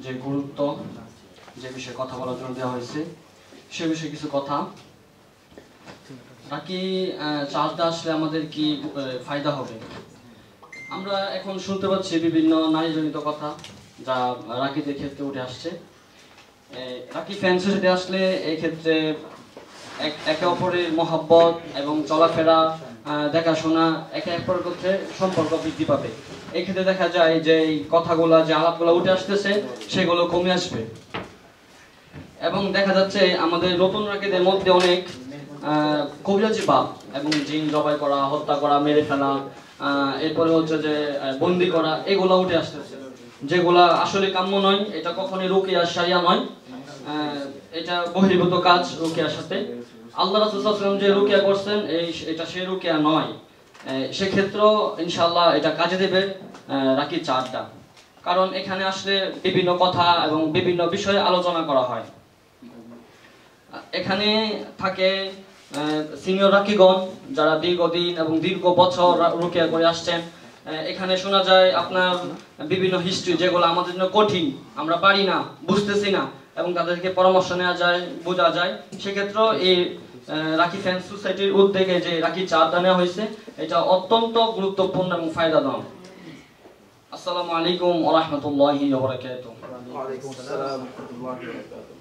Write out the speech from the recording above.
যে গুরুত্ব যে বিষয়ে কথা বলার জন্য দেওয়া হয়েছে সে বিষয়ে কিছু কথা। রাখি চাঁদটা আসলে আমাদের কি ফায়দা হবে? আমরা এখন শুনতে পাচ্ছি বিভিন্ন নারীজনিত কথা যা রাখিদের ক্ষেত্রে উঠে আসছে। রাখি ফ্যান্সের সাথে আসলে এই ক্ষেত্রে একে অপরের মহাব্বত এবং চলাফেরা দেখাশোনা একে অপরের ক্ষেত্রে সম্পর্ক বৃদ্ধি পাবে। এই ক্ষেত্রে দেখা যায় যে এই কথাগুলো যে আলাপগুলো উঠে আসতেছে সেগুলো কমে আসবে এবং দেখা যাচ্ছে আমাদের নতুন রাখিদের মধ্যে অনেক কবিরাজি ভাব এবং জিন জবাই করা, হত্যা করা, মেরে ফেলা, এরপরে হচ্ছে যে বন্দি করা, এগুলো উঠে আসতেছে যেগুলা আসলে কাম্য নয়। এটা কখনোই রুকিয়া শারিয়া নয়, এটা বহির্ভূত কাজ রুকিয়ার সাথে। আল্লাহ রাসূল সাল্লাল্লাহু আলাইহি ওয়াসাল্লাম যে রুকিয়া করছেন এটা সে রুকিয়া নয়। সেক্ষেত্রেও ইনশাআল্লাহ এটা কাজে দেবে রাকির চাঁদটা, কারণ এখানে আসলে বিভিন্ন কথা এবং বিভিন্ন বিষয়ে আলোচনা করা হয়। এখানে থাকে সিনিয়র রাকিগণ যারা দীর্ঘদিন এবং দীর্ঘ বছর রুকিয়া করে আসছেন। এখানে শোনা যায় আপনার বিভিন্ন হিস্ট্রি যেগুলো আমাদের জন্য কঠিন, আমরা পারি না, বুঝতেছি না, এবং তাদেরকে পরামর্শ নেওয়া যায়, বোঝা যায়। সেক্ষেত্রে এই রাখি ফ্যান্স সোসাইটির উদ্যোগে যে রাখি চাঁদটা নেওয়া হয়েছে এটা অত্যন্ত গুরুত্বপূর্ণ এবং ফায়দাদায়ক। আসসালামু আলাইকুম ওয়া রাহমাতুল্লাহি ওয়া বারাকাতুহু। ওয়া আলাইকুম আসসালাম ওয়া রাহমাতুল্লাহি ওয়া বারাকাতুহু।